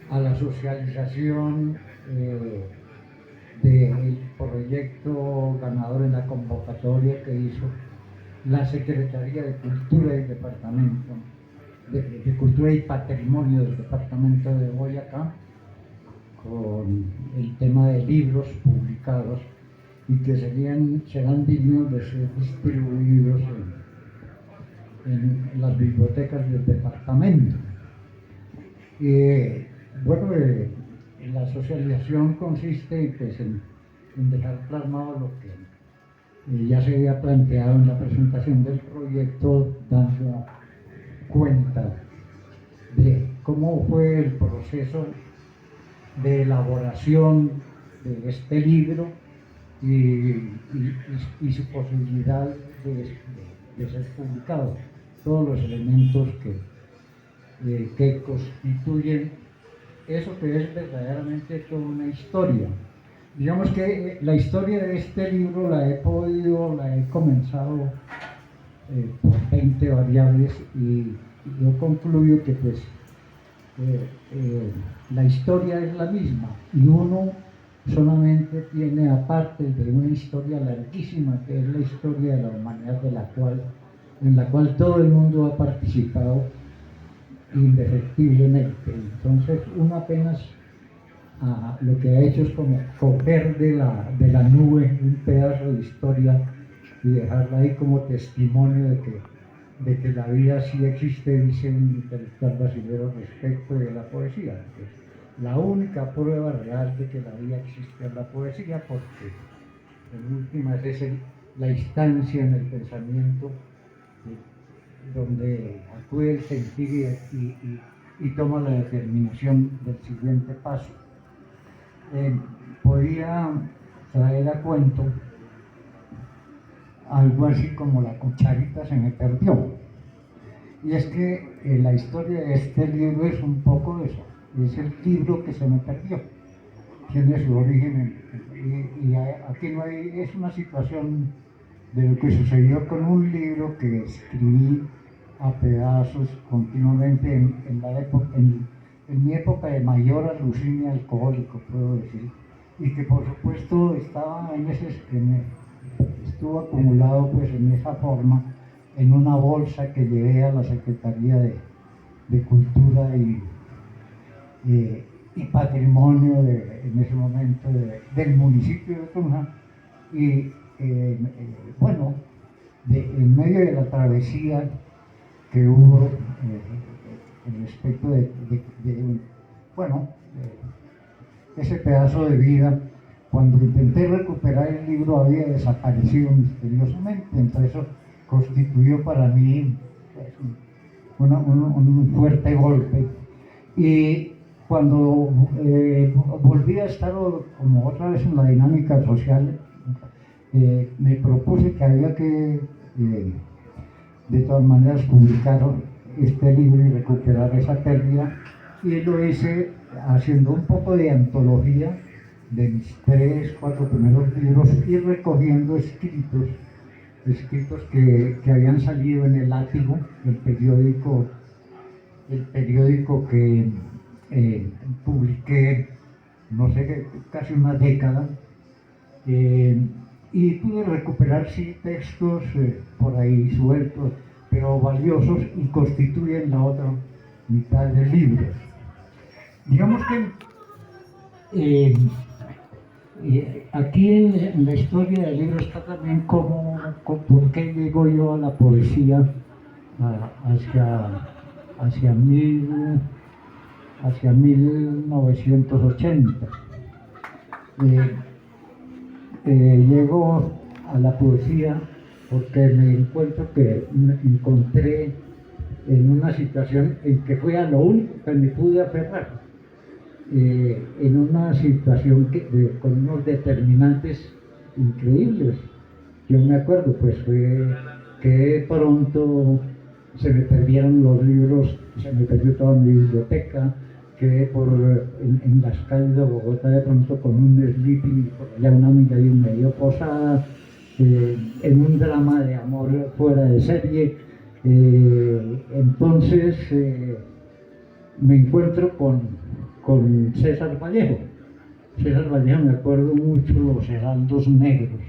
a la socialización del proyecto ganador en la convocatoria que hizo la Secretaría de Cultura del Departamento, de Cultura y Patrimonio del Departamento de Boyacá, con el tema de libros publicados y que serán dignos de ser distribuidos en las bibliotecas del departamento. Bueno, la socialización consiste pues, en dejar plasmado lo que ya se había planteado en la presentación del proyecto, dando cuenta de cómo fue el proceso de elaboración de este libro y su posibilidad de ser publicado. Todos los elementos que constituyen eso que es verdaderamente toda una historia. Digamos que la historia de este libro la he comenzado por 20 variables y yo concluyo que pues la historia es la misma y uno solamente tiene, aparte de una historia larguísima que es la historia de la humanidad en la cual todo el mundo ha participado indefectiblemente. Entonces uno apenas lo que ha hecho es como coger de la nube un pedazo de historia y dejarla ahí como testimonio de que la vida sí existe, dice un intelectual brasileño respecto de la poesía. Entonces, la única prueba real de que la vida existe es la poesía, porque en últimas es la instancia en el pensamiento donde acude el sentir y toma la determinación del siguiente paso. Podía traer a cuento algo así como la cucharita se me perdió. Y es que la historia de este libro es un poco eso, es el libro que se me perdió. Tiene su origen y aquí no hay, es una situación de lo que sucedió con un libro que escribí a pedazos continuamente en mi época de mayor alucinio alcohólico, puedo decir, y que por supuesto estaba estuvo acumulado pues en esa forma en una bolsa que llevé a la Secretaría de Cultura y Patrimonio en ese momento del municipio de Tunja. Y bueno, en medio de la travesía que hubo respecto bueno, ese pedazo de vida, cuando intenté recuperar el libro había desaparecido misteriosamente. Entonces eso constituyó para mí pues, un fuerte golpe. Y cuando volví a estar como otra vez en la dinámica social, me propuse que había que de todas maneras publicar este libro y recuperar esa pérdida, y lo hice haciendo un poco de antología de mis 4 primeros libros y recogiendo escritos que habían salido en El Látigo, el periódico que publiqué, no sé, casi una década, y pude recuperar sí textos por ahí sueltos, pero valiosos, y constituyen la otra mitad del libro. Digamos que aquí en la historia del libro está también por qué llego yo a la poesía hacia 1980. Llego a la poesía porque me encuentro que me encontré en una situación en que fue a lo único que me pude aferrar, en una situación con unos determinantes increíbles. Yo me acuerdo, pues fue que de pronto se me perdieron los libros, se me perdió toda mi biblioteca, quedé en las calles de Bogotá de pronto con un sleeping, por allá una amiga y medio posada, en un drama de amor fuera de serie. Entonces me encuentro con con César Vallejo. César Vallejo, me acuerdo mucho los heraldos negros.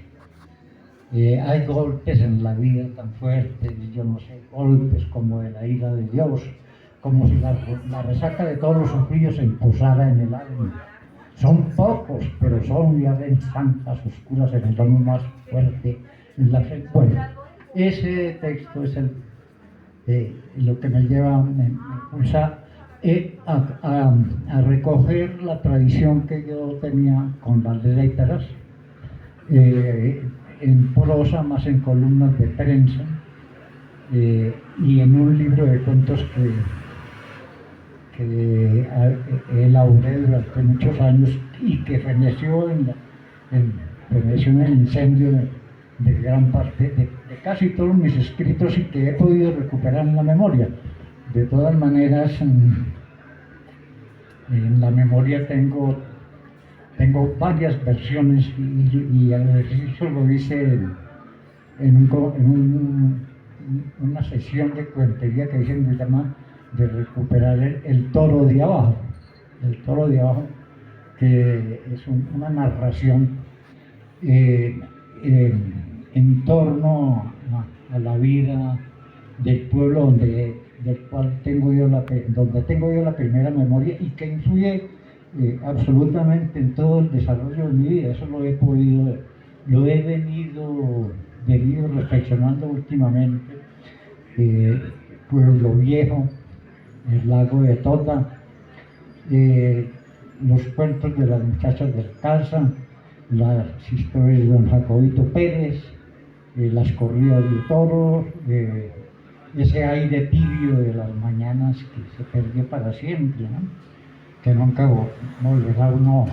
Hay golpes en la vida tan fuertes, yo no sé, golpes como de la ira de Dios, como si la resaca de todos los sufridos se imposara en el alma. Son pocos, pero son, ya ven, tantas oscuras en el alma más fuerte, en la fe. Bueno, ese texto es lo que me lleva, me impulsa a recoger la tradición que yo tenía con las letras, en prosa, más en columnas de prensa, y en un libro de cuentos que elaboré durante muchos años y que feneció feneció en el incendio de gran parte, de casi todos mis escritos, y que he podido recuperar en la memoria. De todas maneras, en la memoria tengo varias versiones, y el ejercicio lo hice en una sesión de cuentería que dicen, se llama, de recuperar el toro de abajo. El toro de abajo, que es una narración en torno a la vida del pueblo del cual donde tengo yo la primera memoria, y que influye absolutamente en todo el desarrollo de mi vida. Eso lo he venido reflexionando últimamente. Pueblo Viejo, el lago de Tota, los cuentos de las muchachas del Casa, las historias de don Jacobito Pérez, las corridas de toros, ese aire tibio de las mañanas que se perdió para siempre, ¿no? Que nunca volverá uno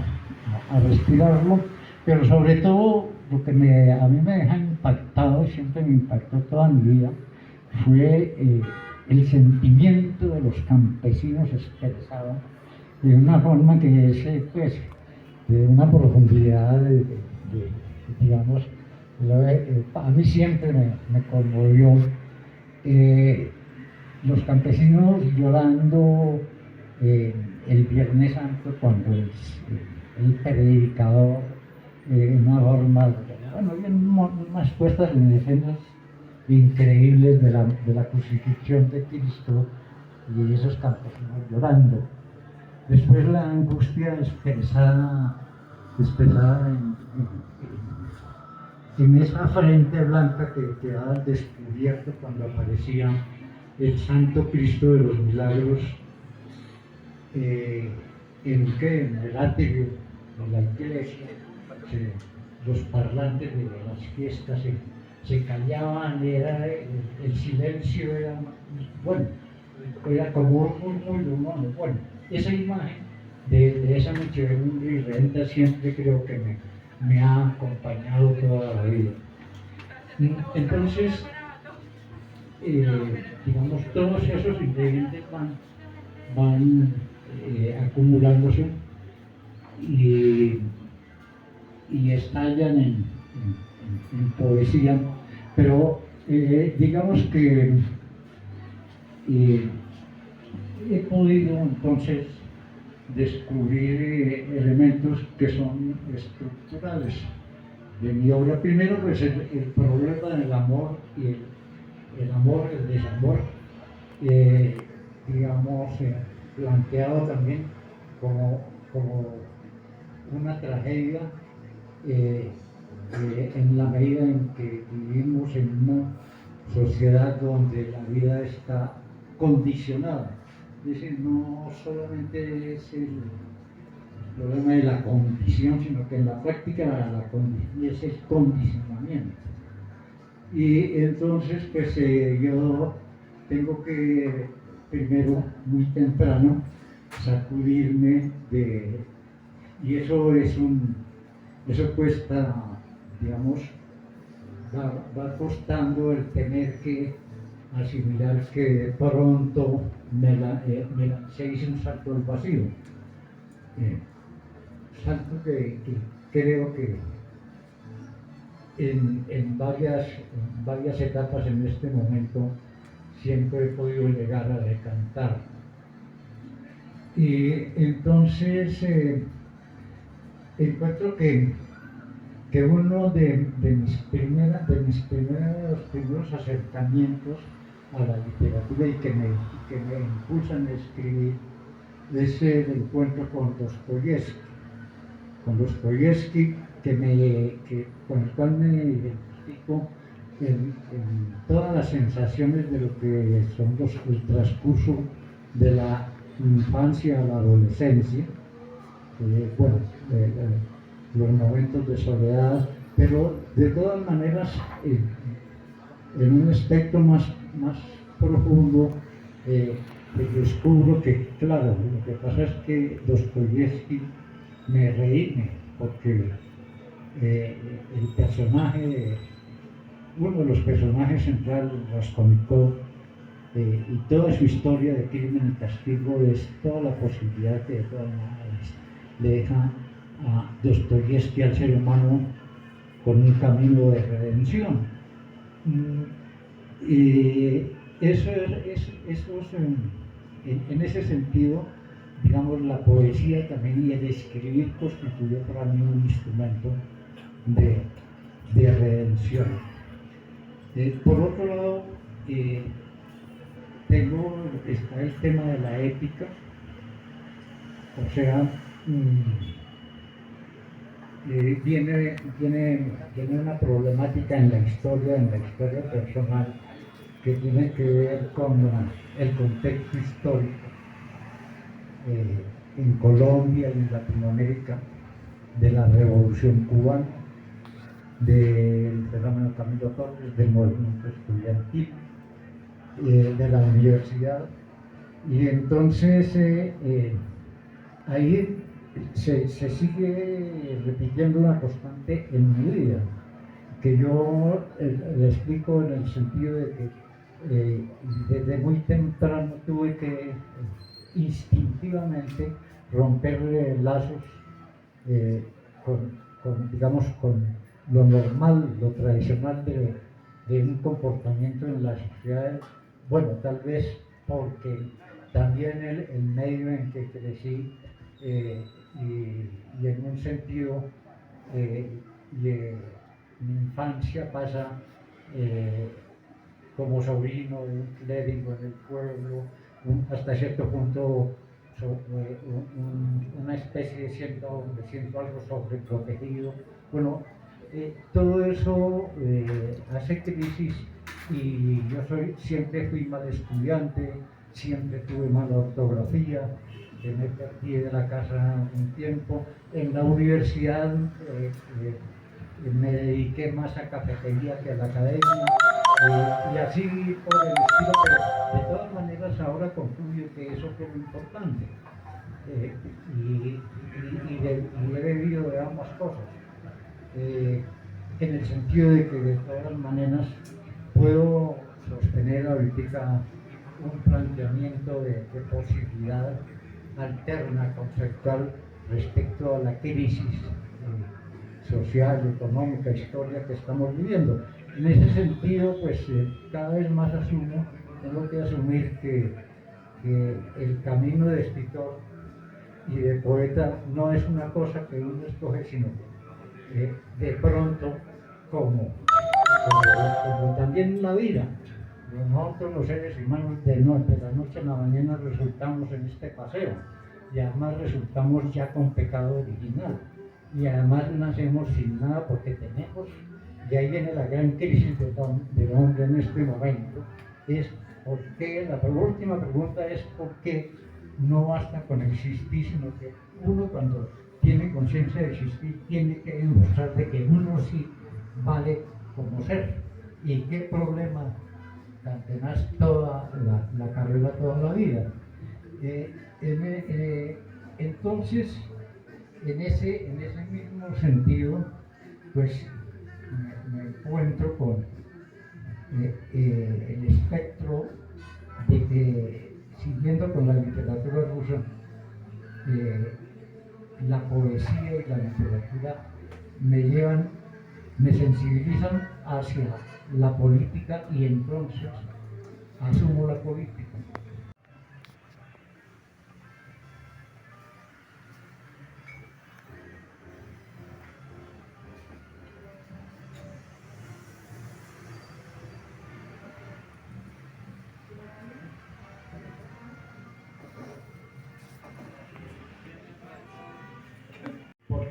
a respirarlo, pero sobre todo lo que a mí me deja impactado, y siempre me impactó toda mi vida, fue el sentimiento de los campesinos expresado de una forma que es, pues, de una profundidad, digamos, a mí siempre me conmovió. Los campesinos llorando el Viernes Santo, cuando el predicador, en una forma, bueno, hay unas puestas en escenas increíbles de la crucifixión de Cristo, y esos campesinos llorando. Después la angustia expresada en esa frente blanca que quedaba al descubierto cuando aparecía el Santo Cristo de los Milagros, en el atrio de la iglesia. Los parlantes de las fiestas se callaban, el silencio era, bueno, era como un murmullo humano. Bueno, esa imagen de esa muchedumbre irredentas siempre creo que me ha acompañado toda la vida. Entonces, digamos, todos esos ingredientes van acumulándose y estallan en poesía, pero digamos que he podido entonces descubrir elementos que son estructurales de mi obra. Primero, pues el problema del amor y el desamor, digamos, planteado también como una tragedia, en la medida en que vivimos en una sociedad donde la vida está condicionada. Es decir, no solamente es el problema de la condición, sino que en la práctica la condición es el condicionamiento. Y entonces, pues yo tengo que, primero, muy temprano, sacudirme y eso cuesta, digamos, va costando el tener que asimilar que de pronto se hizo un salto al vacío. Salto que creo que en varias etapas en este momento siempre he podido llegar a decantar. Y entonces encuentro que uno de mis primeros acercamientos a la literatura y que me impulsan a escribir es el encuentro con Dostoyevsky, con el cual me identifico en todas las sensaciones de lo que son el transcurso de la infancia a la adolescencia, bueno, los momentos de soledad, pero de todas maneras, en un aspecto más profundo, descubro que, claro, lo que pasa es que Dostoyevsky me reí, porque el personaje, uno de los personajes centrales de Raskolnikov, y toda su historia de crimen y castigo es toda la posibilidad que de todas maneras le deja a Dostoyevsky al ser humano con un camino de redención. Y eso es en ese sentido, digamos, la poesía también y el escribir constituyó para mí un instrumento de redención. Por otro lado, está el tema de la ética, o sea, viene una problemática en la historia personal, que tiene que ver con el contexto histórico en Colombia y en Latinoamérica de la Revolución Cubana, del fenómeno Camilo Torres, del movimiento estudiantil, de la universidad. Y entonces ahí se sigue repitiendo una constante en mi vida, que yo le explico en el sentido de que desde muy temprano tuve que instintivamente romper lazos digamos, con lo normal, lo tradicional de un comportamiento en la sociedad. Bueno, tal vez porque también el medio en que crecí y en un sentido mi infancia pasa como sobrino de un clérigo en el pueblo, hasta cierto punto una especie me siento algo sobreprotegido. Bueno, todo eso hace crisis, y yo siempre fui mal estudiante, siempre tuve mala ortografía, me perdí de la casa un tiempo. En la universidad me dediqué más a cafetería que a la academia, y así por el estilo, pero de todas maneras ahora concluyo que eso fue lo importante, y he bebido de ambas cosas, en el sentido de que de todas maneras puedo sostener ahorita un planteamiento de posibilidad alterna, conceptual, respecto a la crisis social, económica, histórica que estamos viviendo. En ese sentido, pues cada vez más tengo que asumir que el camino de escritor y de poeta no es una cosa que uno escoge, sino de pronto, como también en la vida. Nosotros los seres humanos de la noche a la mañana resultamos en este paseo, y además resultamos ya con pecado original, y además nacemos sin nada porque tenemos, y ahí viene la gran crisis del hombre en este momento, es por qué, la última pregunta es por qué no basta con existir, sino que uno, cuando tiene conciencia de existir, tiene que demostrar de que uno sí vale como ser. ¿Y qué problema tenés toda la carrera, toda la vida? Entonces, en ese mismo sentido, pues me encuentro con el espectro de que, siguiendo con la literatura rusa, la poesía y la literatura me sensibilizan hacia la política, y entonces asumo la política.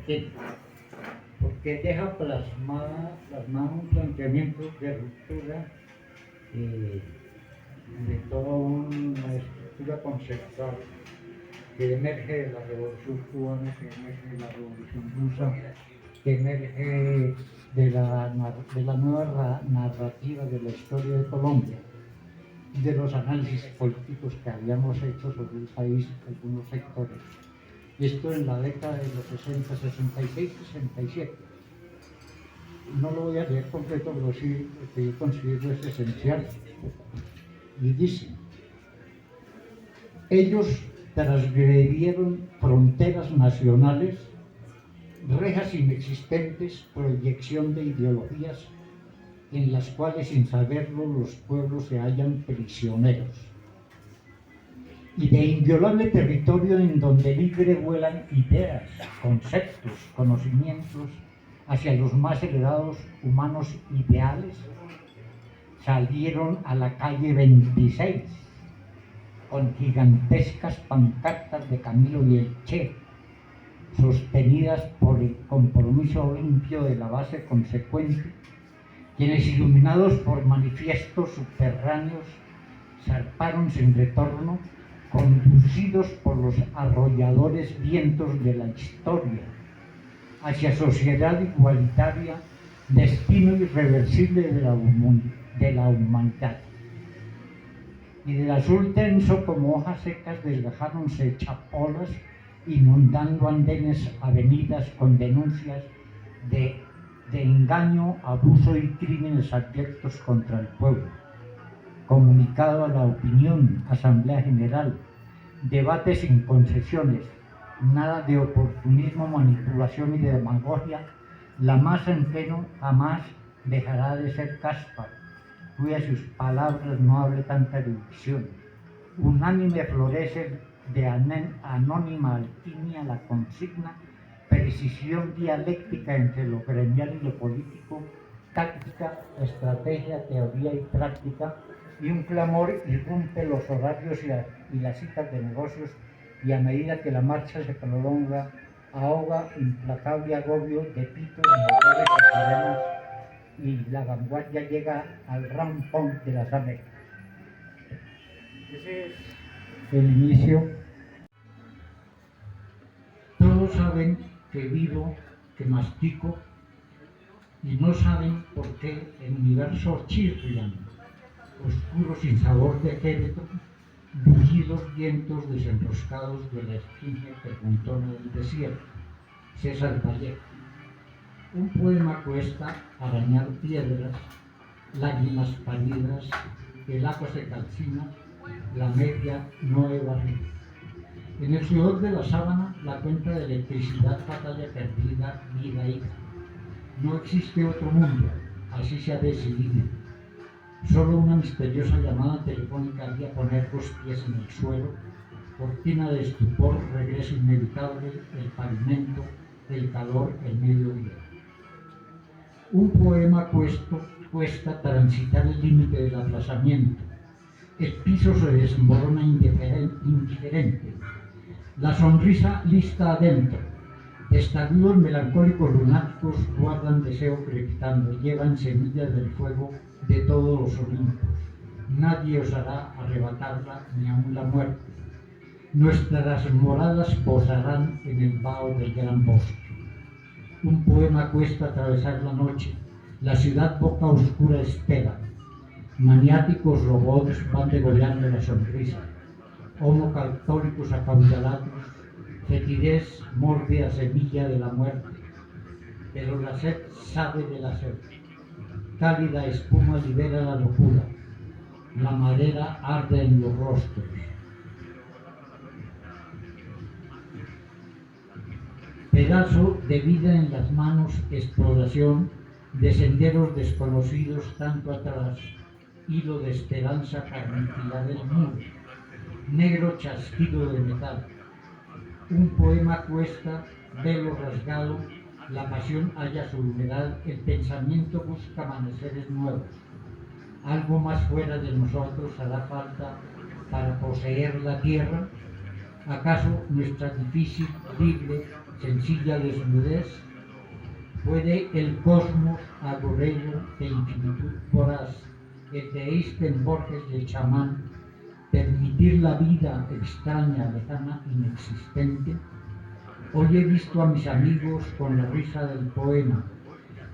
qué? Porque deja plasmado un planteamiento de ruptura de toda una estructura conceptual que emerge de la Revolución Cubana, que emerge de la Revolución Rusa, que emerge de la nueva narrativa de la historia de Colombia, de los análisis políticos que habíamos hecho sobre el país, algunos sectores. Esto en la década de los 60, 66, 67. No lo voy a leer completo, pero sí lo que yo considero es esencial. Y dice: ellos transgredieron fronteras nacionales, rejas inexistentes, proyección de ideologías en las cuales, sin saberlo, los pueblos se hallan prisioneros, y de inviolable territorio en donde libre vuelan ideas, conceptos, conocimientos hacia los más elevados humanos ideales, salieron a la calle 26 con gigantescas pancartas de Camilo y el Che, sostenidas por el compromiso limpio de la base consecuente, quienes, iluminados por manifiestos subterráneos, zarparon sin retorno, conducidos por los arrolladores vientos de la historia, hacia sociedad igualitaria, destino irreversible de la humanidad. Y del azul tenso como hojas secas desgajáronse chapolas, inundando andenes, avenidas con denuncias de engaño, abuso y crímenes abyectos contra el pueblo. Comunicado a la opinión, asamblea general, debate sin concesiones, nada de oportunismo, manipulación y de demagogia. La masa en pleno jamás dejará de ser caspa, cuya sus palabras no hable tanta erudición. Unánime florece de anónima alquimia la consigna, precisión dialéctica entre lo gremial y lo político, táctica, estrategia, teoría y práctica, y un clamor irrumpe los horarios y las citas de negocios, y a medida que la marcha se prolonga, ahoga implacable agobio de pitos, motores y sirenas, y la vanguardia llega al rampón de las Américas. Ese es el inicio. Todos saben que vivo, que mastico, y no saben por qué el universo chirrian, oscuro sin sabor de Quevedo, bullidos vientos desenroscados de la esfinge preguntona del desierto. César Vallejo. Un poema cuesta arañar piedras, lágrimas pálidas, el agua se calcina, la media no he barrido. En el sudor de la sábana, la cuenta de electricidad, batalla perdida, vida hija. No existe otro mundo, así se ha decidido. Solo una misteriosa llamada telefónica haría poner los pies en el suelo, cortina de estupor, regreso inevitable, el pavimento, el calor, el mediodía. Un poema cuesta transitar el límite del aplazamiento. El piso se desmorona indiferente. La sonrisa lista adentro. Testarudos melancólicos lunáticos guardan deseo crepitando, llevan semillas del fuego de todos los olimpos. Nadie osará arrebatarla, ni aun la muerte. Nuestras moradas posarán en el vaho del gran bosque. Un poema cuesta atravesar la noche. La ciudad boca oscura espera. Maniáticos robots van degollando la sonrisa. Homo católicos acaudalados, fetidez mórbida semilla de la muerte. Pero la sed sabe de la sed. Cálida espuma libera la locura. La madera arde en los rostros. Pedazo de vida en las manos, exploración de senderos desconocidos tanto atrás, hilo de esperanza para aniquilar el muro, negro chasquido de metal. Un poema cuesta, velo rasgado, la pasión halla su humedad, el pensamiento busca amaneceres nuevos. Algo más fuera de nosotros hará falta para poseer la tierra. ¿Acaso nuestra difícil, libre, sencilla desnudez, puede el cosmos agoreño de infinitud voraz, eteísta en Borges de chamán, permitir la vida extraña, lejana, inexistente. Hoy he visto a mis amigos con la risa del poema.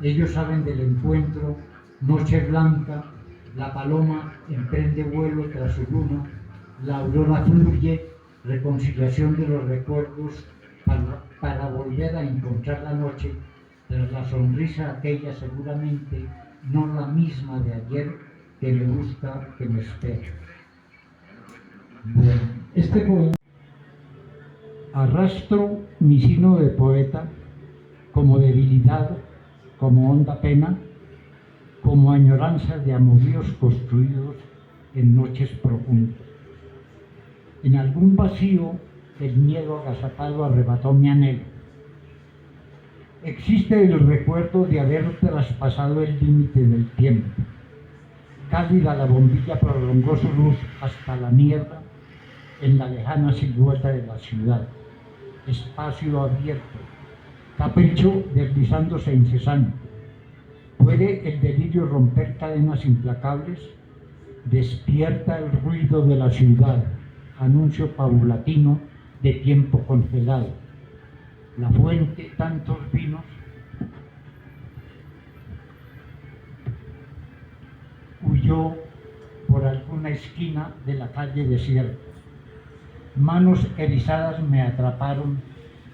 Ellos saben del encuentro, noche blanca, la paloma emprende vuelo tras su luna, la aurora fluye, reconciliación de los recuerdos para volver a encontrar la noche tras la sonrisa aquella seguramente no la misma de ayer que me busca, que me espera. Bueno, este poema arrastro mi sino de poeta como debilidad, como honda pena, como añoranza de amoríos construidos en noches profundas. En algún vacío el miedo agazapado arrebató mi anhelo. Existe el recuerdo de haber traspasado el límite del tiempo. Cálida la bombilla prolongó su luz hasta la niebla en la lejana silueta de la ciudad. Espacio abierto, capricho deslizándose incesante. ¿Puede el delirio romper cadenas implacables? Despierta el ruido de la ciudad, anuncio paulatino de tiempo congelado. La fuente, tantos vinos, huyó por alguna esquina de la calle desierta. Manos erizadas me atraparon,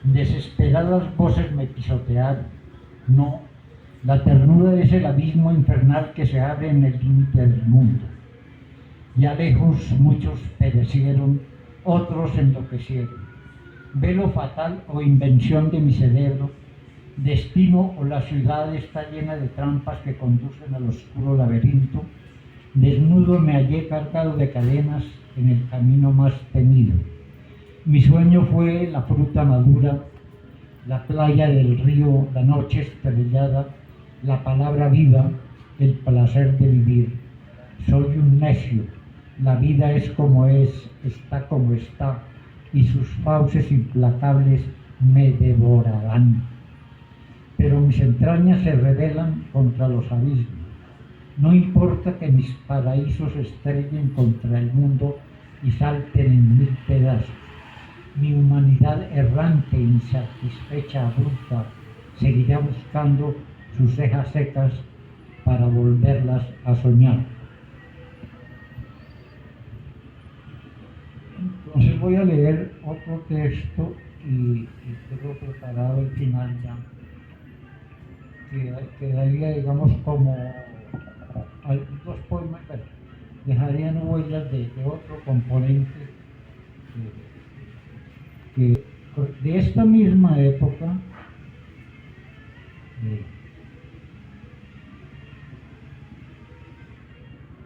desesperadas voces me pisotearon. No, la ternura es el abismo infernal que se abre en el límite del mundo. Ya lejos muchos perecieron, otros enloquecieron. Velo fatal o invención de mi cerebro, destino o la ciudad está llena de trampas que conducen al oscuro laberinto. Desnudo me hallé cargado de cadenas en el camino más temido. Mi sueño fue la fruta madura, la playa del río, la noche estrellada, la palabra viva, el placer de vivir. Soy un necio, la vida es como es, está como está, y sus fauces implacables me devorarán. Pero mis entrañas se rebelan contra los abismos. No importa que mis paraísos estrellen contra el mundo y salten en mil pedazos. Mi humanidad errante, insatisfecha, abrupta, seguirá buscando sus cejas secas para volverlas a soñar. Entonces voy a leer otro texto y tengo preparado el final ya. Quedaría, digamos, como dos poemas, dejarían huellas de otro componente que de esta misma época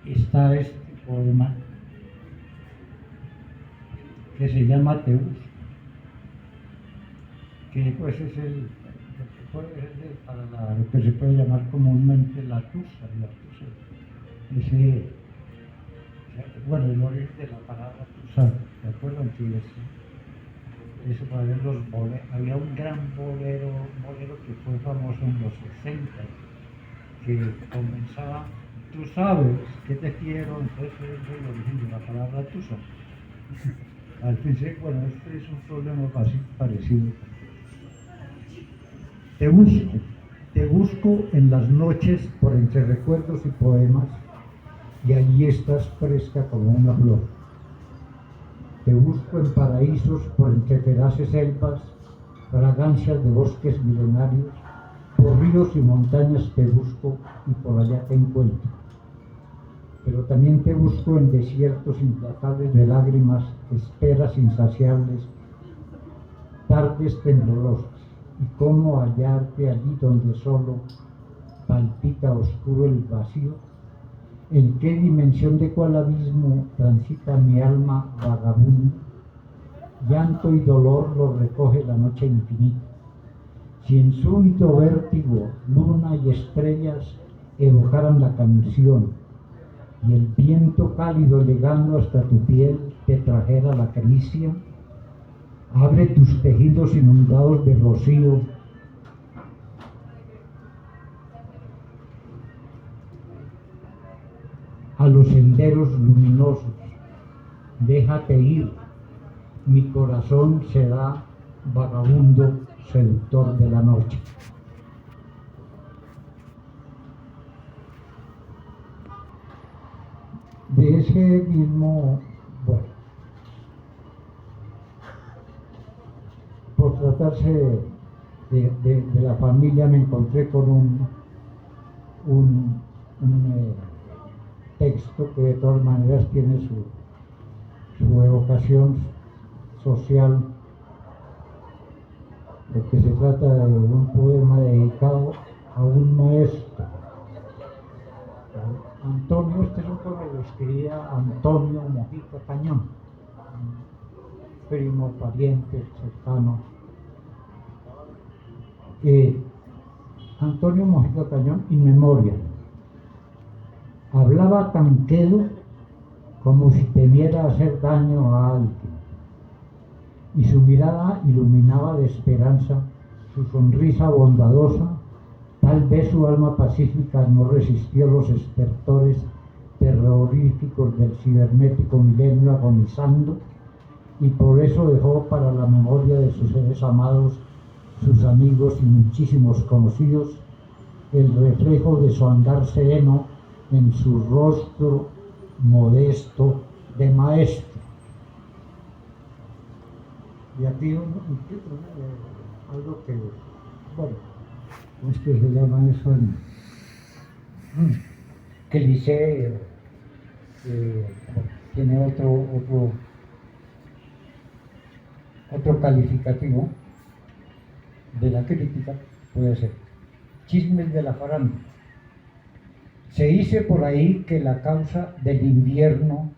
está este poema que se llama Te busco, que pues es para lo que se puede llamar comúnmente la tusa. Bueno, el origen de la palabra tusa, ¿se acuerdan? Que eso para ver los boleros. Había un gran bolero que fue famoso en los 60, que comenzaba, tú sabes que te quiero, entonces es el origen de la palabra tusa. Al principio, bueno, este es un problema así parecido. Te busco en las noches por entre recuerdos y poemas, y allí estás fresca como una flor. Te busco en paraísos por entre feraces selvas, fragancias de bosques milenarios, por ríos y montañas te busco y por allá te encuentro. Pero también te busco en desiertos implacables de lágrimas, esperas insaciables, tardes temblorosas. Y cómo hallarte allí donde solo palpita oscuro el vacío. ¿En qué dimensión de cuál abismo transita mi alma vagabunda? Llanto y dolor lo recoge la noche infinita. Si en súbito vértigo luna y estrellas evocaran la canción, y el viento cálido llegando hasta tu piel te trajera la caricia, Abre tus tejidos inundados de rocío. A los senderos luminosos. Déjate ir. Mi corazón será vagabundo seductor de la noche. De ese mismo, bueno, por tratarse de la familia, me encontré con un texto que de todas maneras tiene su evocación social, porque se trata de un poema dedicado a un maestro. Antonio, este es un poema que escribía Antonio Mojica Cañón, primo, pariente, cercano. Antonio Mojica Cañón, in memoria. Hablaba tan quedo como si temiera hacer daño a alguien, y su mirada iluminaba de esperanza, su sonrisa bondadosa. Tal vez su alma pacífica no resistió los estertores terroríficos del cibernético milenio agonizando, y por eso dejó para la memoria de sus seres amados, sus amigos y muchísimos conocidos, el reflejo de su andar sereno en su rostro modesto de maestro. Y aquí algo que, bueno, ¿cómo es que se llama eso? Cliché, tiene otro calificativo de la crítica, puede ser chismes de la farándula. Se dice por ahí que la causa del invierno,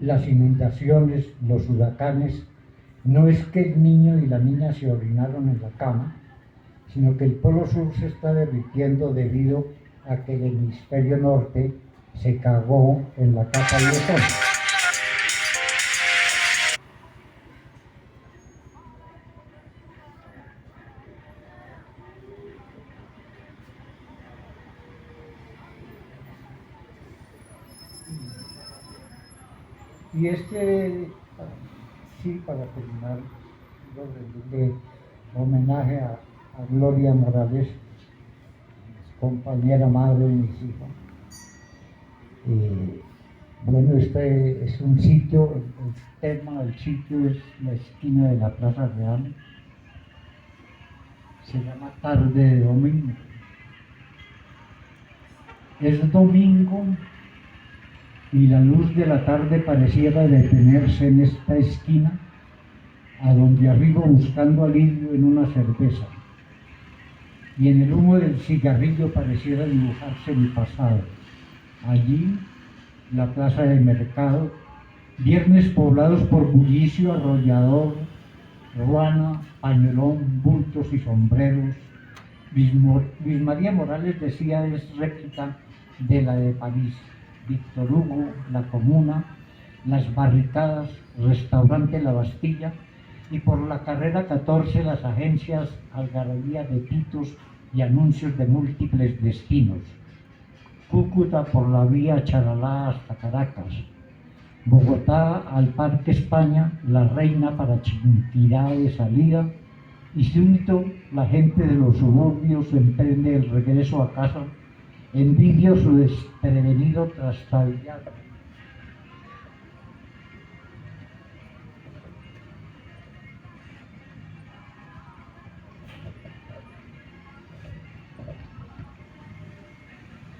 las inundaciones, los huracanes, no es que el niño y la niña se orinaron en la cama, sino que el polo sur se está derritiendo debido a que el hemisferio norte se cagó en la capa de ozono. Y sí, para terminar, de homenaje a Gloria Morales, compañera madre de mis hijos. Bueno, este es un sitio, el tema del sitio es la esquina de la Plaza Real, se llama Tarde de Domingo. Es domingo y la luz de la tarde pareciera detenerse en esta esquina, a donde arribo buscando alivio en una cerveza, y en el humo del cigarrillo pareciera dibujarse mi pasado. Allí, la plaza de mercado, viernes poblados por bullicio arrollador, ruana, pañolón, bultos y sombreros. Luis María Morales decía es réplica de la de París. Víctor Hugo, La Comuna, las barricadas, restaurante La Bastilla, y por la carrera 14 las agencias algarabía de pitos y anuncios de múltiples destinos. Cúcuta por la vía Charalá hasta Caracas. Bogotá al Parque España, La Reina para Chiquinquirá de salida, y súbito la gente de los suburbios emprende el regreso a casa, envidio su desprevenido trastabillar.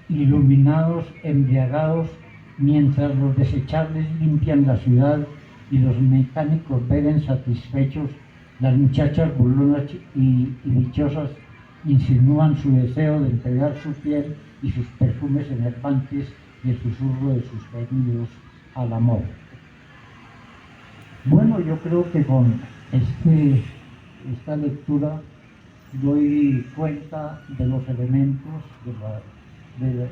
Iluminados, embriagados, mientras los desechables limpian la ciudad y los mecánicos beben satisfechos, las muchachas burlonas y dichosas insinúan su deseo de entregar su piel y sus perfumes enervantes y el susurro de sus gemidos al amor. Bueno, yo creo que con esta lectura doy cuenta de los elementos de la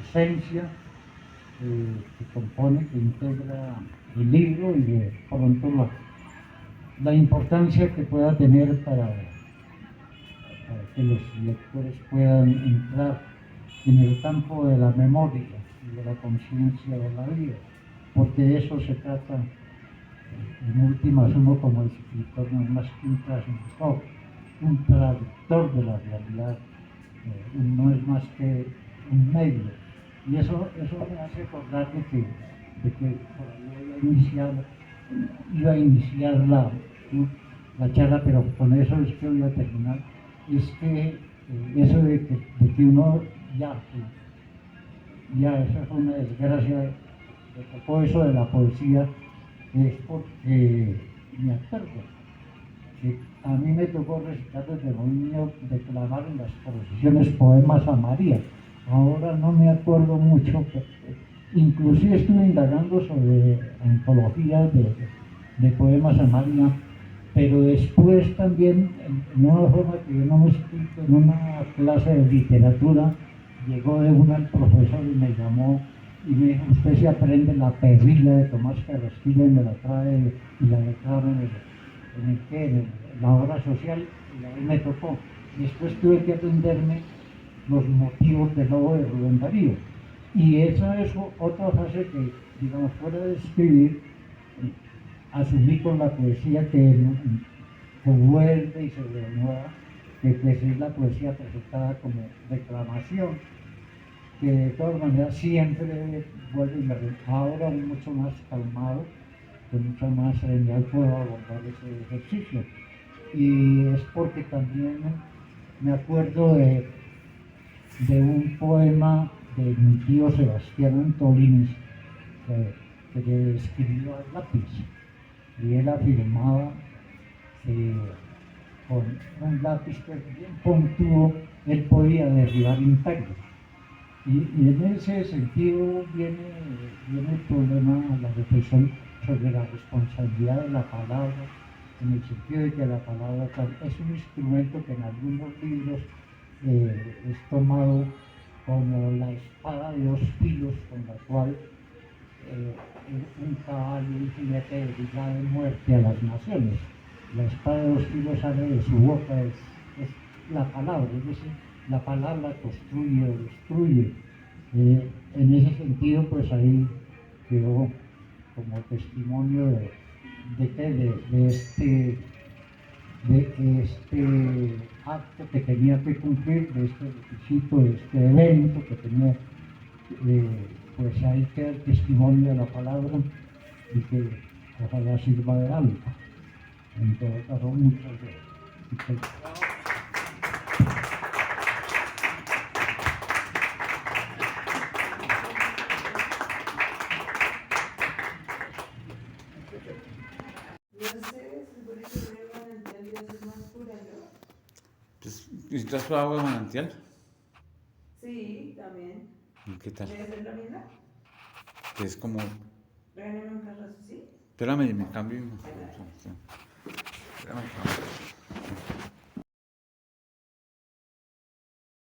esencia que compone, que integra el libro, y de pronto la importancia que pueda tener para que los lectores puedan entrar en el campo de la memoria y de la conciencia de la vida, porque de eso se trata. En últimas, uno como escritor no es más que un transmisor, un traductor de la realidad, no es más que un medio. Y eso me hace acordar de que por ahí iba a iniciar la charla, pero con eso es que voy a terminar. Es que eso de que uno ya, eso es una desgracia, de tocó eso de la poesía, es porque me acuerdo que a mí me tocó recitar desde muy niño, declamar en las procesiones poemas a María. Ahora no me acuerdo mucho, inclusive estuve indagando sobre antologías de poemas a María, pero después también, en una forma que yo no me explico, en una clase de literatura, llegó de una el profesor y me llamó y me dijo: usted se aprende la perrilla de Tomás Carrasquilla y me la trae y la declaro en la obra social, y ahí me tocó. Después tuve que aprenderme los motivos del lobo de Rubén Darío. Y esa es otra frase que, digamos, fuera de escribir, asumí con la poesía que vuelve y se renueva, que pues es la poesía presentada como declamación, que de todas maneras siempre vuelve y me renueva. Ahora mucho más calmado, con mucha más serenidad puedo abordar ese ejercicio. Y es porque también me acuerdo de un poema de mi tío Sebastián Antolín, que le escribió al lápiz, y él afirmaba que con un lápiz bien puntudo él podía derribar imperios. Y en ese sentido viene el problema, la reflexión sobre la responsabilidad de la palabra, en el sentido de que la palabra es un instrumento que en algunos libros es tomado como la espada de dos filos con la cual un caballo, un jinete dirige de muerte a las naciones. La espada de dos filos sale de su boca, es la palabra, es decir, la palabra construye o destruye. En ese sentido, pues ahí quedó como testimonio de este acto que tenía que cumplir, de este requisito, de este evento que tenía, pues ahí queda el testimonio de la palabra y que ojalá sirva de algo. En todo caso, muchas gracias. ¿Y tú has probado agua de manantial? Sí, también. ¿Y qué tal? ¿Debe ser la misma? Que es como... Regálame un carrazo, ¿sí? Espérame, me cambio. Espérame. Espérame.